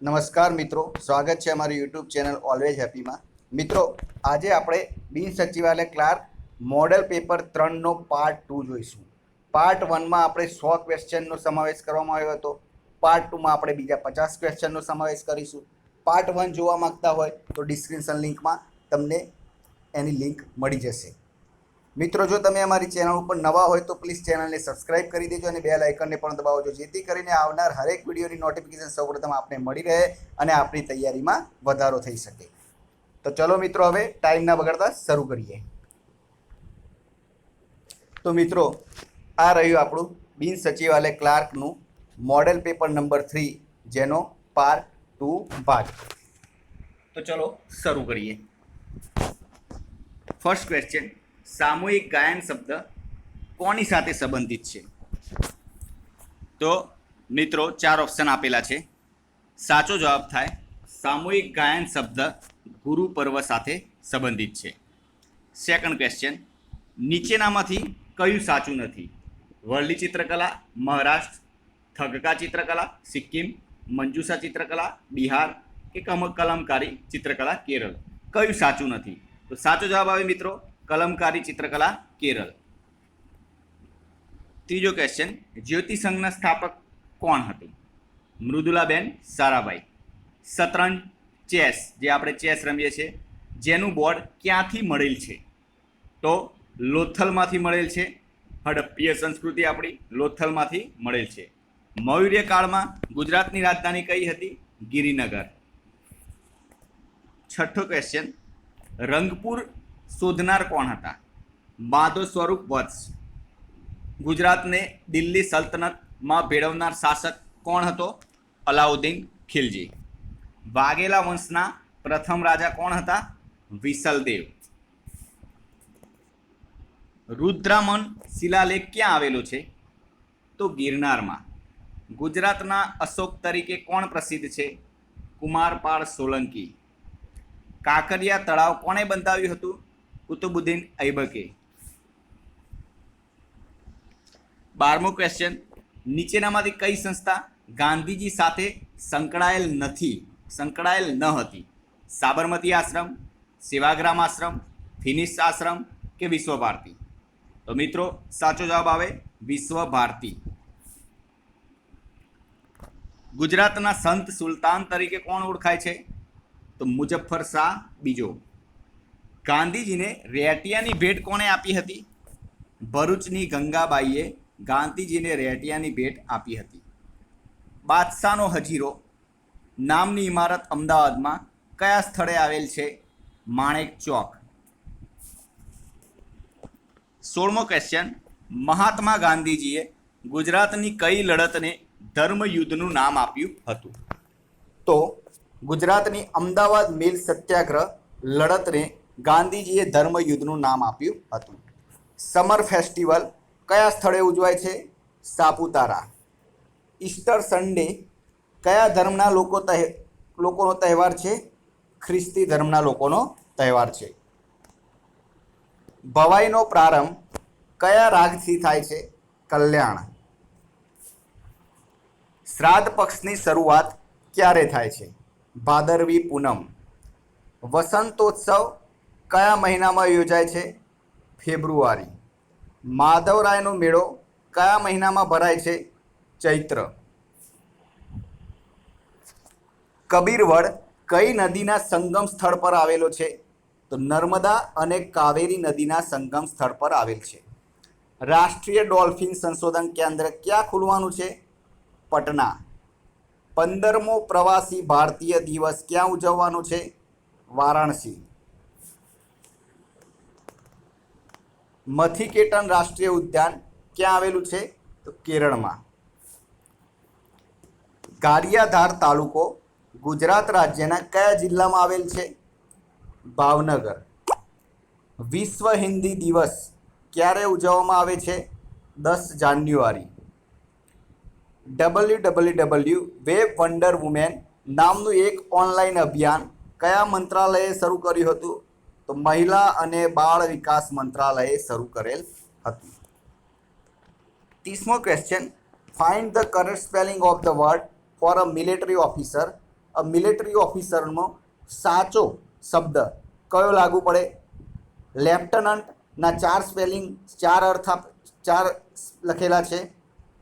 નમસ્કાર મિત્રો, સ્વાગત છે અમારી યુટ્યુબ ચેનલ ઓલવેઝ હેપીમાં. મિત્રો, આજે આપણે બિન સચિવાલય ક્લાર્ક મોડેલ પેપર 3નો પાર્ટ 2 જોઈશું. પાર્ટ 1માં આપણે 100 ક્વેશ્ચનનો સમાવેશ કરવામાં આવ્યો હતો. પાર્ટ 2માં આપણે બીજા 50 ક્વેશ્ચનનો સમાવેશ કરીશું. પાર્ટ 1 જોવા માંગતા હોય તો ડિસ્ક્રિપ્શન લિંકમાં તમને એની લિંક મળી જશે. મિત્રો, જો તમે અમારી ચેનલ ઉપર નવા હોય તો પ્લીઝ ચેનલને સબસ્ક્રાઇબ કરી દેજો અને બેલ આઇકનને પણ દબાવજો, જેથી કરીને આવનાર હરેક વિડીયોની નોટિફિકેશન સૌપ્રથમ આપને મળી રહે અને આપણી તૈયારીમાં વધારો થઈ શકે. તો ચલો મિત્રો, હવે ટાઈમ ના બગાડતા શરૂ કરીએ. તો મિત્રો, આ રહ્યું આપણું બિન સચિવાલય ક્લાર્કનું મોડેલ પેપર નંબર 3, જેનો પાર્ટ 2 ભાગ. તો ચલો શરૂ કરીએ. ફર્સ્ટ ક્વેશ્ચન, સામૂહિક ગાયન શબ્દ કોની સાથે સંબંધિત છે? તો મિત્રો, 4 ઓપ્શન આપેલા છે. સાચો જવાબ થાય સામૂહિક ગાયન શબ્દ ગુરુ પર્વ સાથે સંબંધિત છે. સેકન્ડ ક્વેશ્ચન, નીચેનામાંથી કયું સાચું નથી? વર્લી ચિત્રકલા મહારાષ્ટ્ર, થગકા ચિત્રકલા સિક્કિમ, મંજુસા ચિત્રકલા બિહાર કે કલમકારી ચિત્રકલા કેરળ. કયું સાચું નથી? તો સાચો જવાબ આવે મિત્રો કલમકારી ચિત્રકલા કેરળ. ત્રીજો ક્વેશ્ચન, જ્યોતિ સંઘના સ્થાપક કોણ હતું? મૃદુલાબેન સારાભાઈ. શતરંજ ચેસ, જે આપણે ચેસ રમીએ છીએ, જેનું બોર્ડ ક્યાંથી મળેલ છે? તો લોથલમાંથી મળેલ છે. હડપ્પીય સંસ્કૃતિ આપણી લોથલમાંથી મળેલ છે. મૌર્ય કાળમાં ગુજરાતની રાજધાની કઈ હતી? ગિરિનગર. છઠ્ઠો ક્વેશ્ચન, રંગપુર શોધનાર કોણ હતા? માધવ સ્વરૂપ વત્સ. ગુજરાતને દિલ્હી સલ્તનતમાં ભેળવનાર શાસક કોણ હતો? અલાઉદ્દીન ખિલજી. વાઘેલા વંશના પ્રથમ રાજા કોણ હતા? વિસલદેવ. રુદ્રામન શિલાલેખ ક્યાં આવેલો છે? તો ગિરનારમાં. ગુજરાતના અશોક તરીકે કોણ પ્રસિદ્ધ છે? કુમારપાળ સોલંકી. કાંકરિયા તળાવ કોણે બંધાવ્યું હતું? કુતુબુદ્દીન ઐબકે. 12મો ક્વેશ્ચન, નીચેનામાંથી કઈ સંસ્થા ગાંધીજી સાથે સંકળાયેલ ન હતી? સાબરમતી આશ્રમ, સેવાગ્રામ આશ્રમ, ફિનિક્સ આશ્રમ કે વિશ્વ ભારતી? તો મિત્રો, સાચો જવાબ આવે વિશ્વ ભારતી. ગુજરાતના સંત સુલતાન તરીકે કોણ ઓળખાય છે? તો મુઝફ્ફર શાહ બીજો. ગાંધીજીને રેટિયાની ભેટ કોણે આપી હતી? ભરૂચની ગંગાબાઈએ ગાંધીજીને રેટિયાની ભેટ આપી હતી. બાદશાહનો હજીરો નામની ઇમારત અમદાવાદમાં કયા સ્થળે આવેલ છે? માણેક ચોક. 16મો ક્વેશ્ચન, મહાત્મા ગાંધીજીએ ગુજરાતની કઈ લડતને ધર્મયુદ્ધનું નામ આપ્યું હતું? તો ગુજરાતની અમદાવાદ મિલ સત્યાગ્રહ લડતને ગાંધીજીએ ધર્મયુદ્ધનું નામ આપ્યું હતું. સમર ફેસ્ટિવલ કયા સ્થળે ઉજવાય છે? સાપુતારા. ઈસ્ટર સન્ડે કયા ધર્મના લોકોનો તહેવાર છે? ખ્રિસ્તી ધર્મના લોકોનો તહેવાર છે. ભવાઈનો પ્રારંભ કયા રાગથી થાય છે? કલ્યાણ. શ્રાદ્ધ પક્ષની શરૂઆત ક્યારે થાય છે? ભાદરવી પૂનમ. વસંતોત્સવ કયા મહિનામાં યોજાય છે? ફેબ્રુઆરી. માધવરાયનો મેળો કયા મહિનામાં ભરાય છે? ચૈત્ર. કબીરવડ કઈ નદીના સંગમ સ્થળ પર આવેલો છે? તો નર્મદા અને કાવેરી નદીના સંગમ સ્થળ પર આવેલ છે. રાષ્ટ્રીય ડોલ્ફિન સંશોધન કેન્દ્ર ક્યાં ખુલવાનું છે? પટના. 15મો પ્રવાસી ભારતીય દિવસ ક્યાં ઉજવવાનો છે? વારાણસી. મથિકેટન રાષ્ટ્રીય ઉદ્યાન ક્યાં આવેલું છે? તો કેરળમાં. ગારિયાધાર તાલુકો ગુજરાત રાજ્યના કયા જિલ્લામાં આવેલ છે? ભાવનગર. વિશ્વ હિન્દી દિવસ ક્યારે ઉજવવામાં આવે છે? 10 જાન્યુઆરી. www વેબ વન્ડર વુમેન નામનું એક ઓનલાઈન અભિયાન કયા મંત્રાલયે શરૂ કર્યું હતું? તો મહિલા અને બાળ વિકાસ મંત્રાલયે શરૂ કરેલ હતું. 30મો question, find the correct spelling of the word for a military officer military ઓફિસરનો સાચો શબ્દ કયો લાગુ પડે? લેફ્ટનન્ટના 4 સ્પેલિંગ 4 અર્થ ચાર લખેલા છે.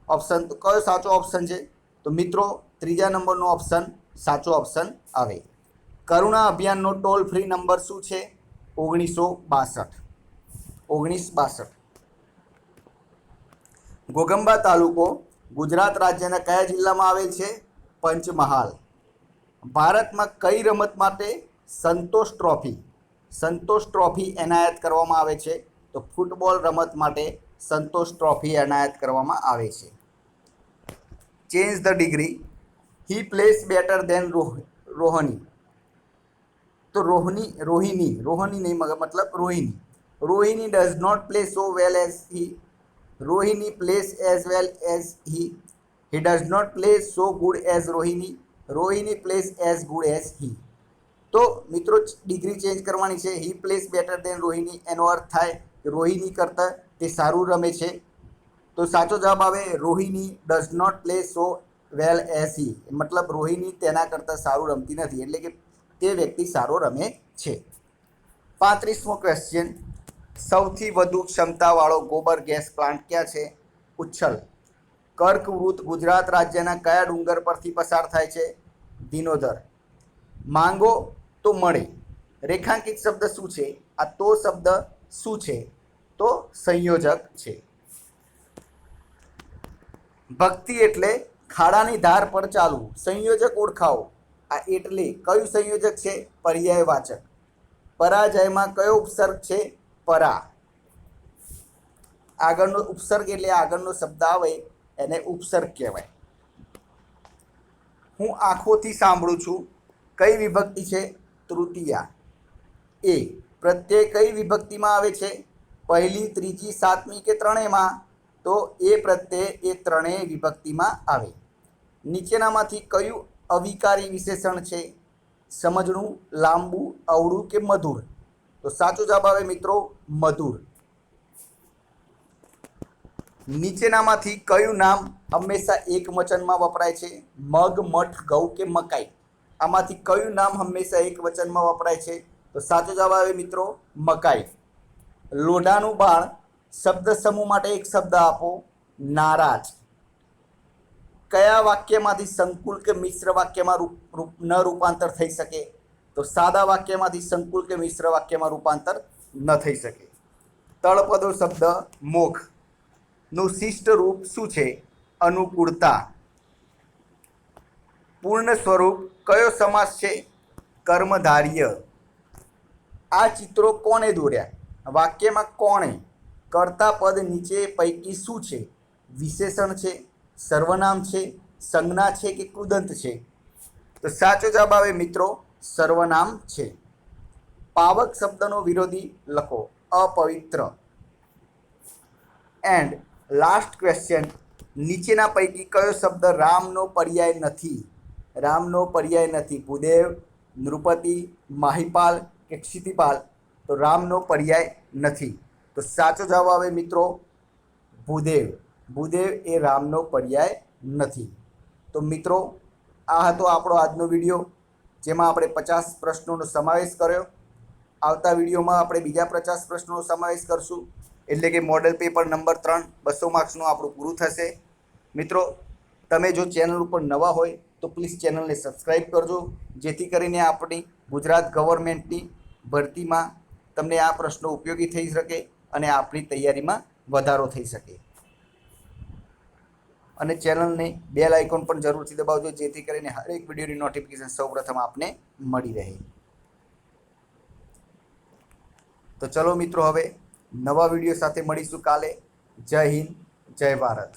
ઓપ્શન તો કયો સાચો ઓપ્શન છે? તો મિત્રો ત્રીજા નંબરનો ઓપ્શન સાચો ઓપ્શન આવે. કરુણા અભિયાનનો ટોલ ફ્રી નંબર શું છે? 1962. ઘોગંબા તાલુકો ગુજરાત રાજ્યના કયા જિલ્લામાં આવેલ છે? પંચમહાલ. ભારતમાં કઈ રમત માટે સંતોષ ટ્રોફી એનાયત કરવામાં આવે છે? તો ફૂટબોલ રમત માટે સંતોષ ટ્રોફી એનાયત કરવામાં આવે છે. Change the degree. He plays better than Rohini. તો રોહિણી નહીં મતલબ Rohini does not play so well as he. Rohini plays as well as he. He does not play so good as Rohini. Rohini plays as good as he. તો મિત્રો degree change કરવાની છે. He plays better than Rohini એનો અર્થ થાય કે રોહિણી કરતાં તે સારું રમે છે. તો સાચો જવાબ આવે Rohini does not play so well as he. મતલબ રોહિણી તેના કરતાં સારું રમતી નથી, એટલે કે તે વ્યક્તિ સારો રમે છે. 35મો ક્વેશ્ચન. સૌથી વધુ ક્ષમતાવાળો ગોબર ગેસ પ્લાન્ટ ક્યાં છે? ઉચ્છલ. કર્કવૃત ગુજરાત રાજ્યના કયા ડુંગર પરથી પસાર થાય છે? દિનોદર. માંગો તો મળે. રેખાંકિત શબ્દ શું છે? આ તો શબ્દ શું છે? તો સંયોજક છે. ભક્તિ એટલે ખાડાની ધાર પર ચાલવું. સંયોજક ઓળખાવો. આ એટલે કયું સંયોજક છે? પર્યાયવાચક. પરાજયમાં કયો ઉપસર્ગ છે? પરા. આગળનો ઉપસર્ગ એટલે આગળનો શબ્દ આવે એને ઉપસર્ગ કહેવાય. હું આંખોથી સાંભળું છું. કઈ વિભક્તિ છે? તૃતીયા. એ પ્રત્યય કઈ વિભક્તિમાં આવે છે? પહેલી, ત્રીજી, સાતમી કે ત્રણેયમાં? તો એ પ્રત્યય એ ત્રણેય વિભક્તિમાં આવે. નીચેનામાંથી કયું અવિકારી વિશેષણ છે? સમજણું, લાંબુ, અવળું કે મધુર? તો સાચો જવાબ આવે મિત્રો મધુર. નીચેનામાંથી કયું નામ હંમેશા એક વચનમાં વપરાય છે? મગ, મઠ, ઘઉં કે મકાઈ? આમાંથી કયું નામ હંમેશા એક વચનમાં વપરાય છે? તો સાચો જવાબ આવે મિત્રો મકાઈ. લોઢાનું બાણ શબ્દ સમૂહ માટે એક શબ્દ આપો. નારાજ. કયા વાક્યમાંથી સંકુલ કે મિશ્ર વાક્યમાં ન રૂપાંતર થઈ શકે? તો સાદા વાક્યમાંથી સંકુલ કે મિશ્ર વાક્યમાં રૂપાંતર ન થઈ શકે. તળપદો શબ્દ મોખ નું શિષ્ટ રૂપ શું છે? અનુકૂળતા. પૂર્ણ સ્વરૂપ કયો સમાસ છે? કર્મધાર્ય. આ ચિત્રો કોણે દોર્યા? વાક્યમાં કોણે. કર્તા પદ નીચે પૈકી શું છે? વિશેષણ છે, સર્વનામ છે, સંજ્ઞા છે કે કૃદંત છે? તો સાચો જવાબ આવે મિત્રો સર્વનામ છે. પાવક શબ્દનો વિરોધી લખો. અપવિત્ર. And last question. નીચેના પૈકી કયો શબ્દ રામનો પર્યાય નથી? રામનો પર્યાય નથી. ભૂદેવ, નૃપતિ, માહિપાલ કે ક્ષિતિપાલ? તો રામનો પર્યાય નથી. તો સાચો જવાબ આવે મિત્રો ભૂદેવ. ભૂદેવ એ રામનો પર્યાય નથી. તો મિત્રો આ હતો આપણો આજનો વિડીયો, જેમાં આપણે 50 પ્રશ્નોનો સમાવેશ કર્યો. આવતા વિડીયોમાં આપણે બીજા 50 પ્રશ્નોનો સમાવેશ કરશું, એટલે કે મોડેલ પેપર નંબર 3 200 માર્ક્સનું આપણું પૂરું થશે. મિત્રો તમે જો ચેનલ ઉપર નવા હોય તો પ્લીઝ ચેનલને સબસ્ક્રાઈબ કરજો, જેથી કરીને આપણી ગુજરાત ગવર્મેન્ટની ભરતીમાં તમને આ પ્રશ્નો ઉપયોગી થઈ શકે અને આપણી તૈયારીમાં વધારો થઈ શકે. અને ચેનલને બેલ આઇકોન પણ જરૂરથી દબાવજો, જેથી કરીને હરેક વિડીયોની નોટિફિકેશન સૌપ્રથમ આપને મળી રહે. તો ચલો મિત્રો હવે નવા વિડીયો સાથે મળીશું કાલે. જય હિન્દ, જય ભારત.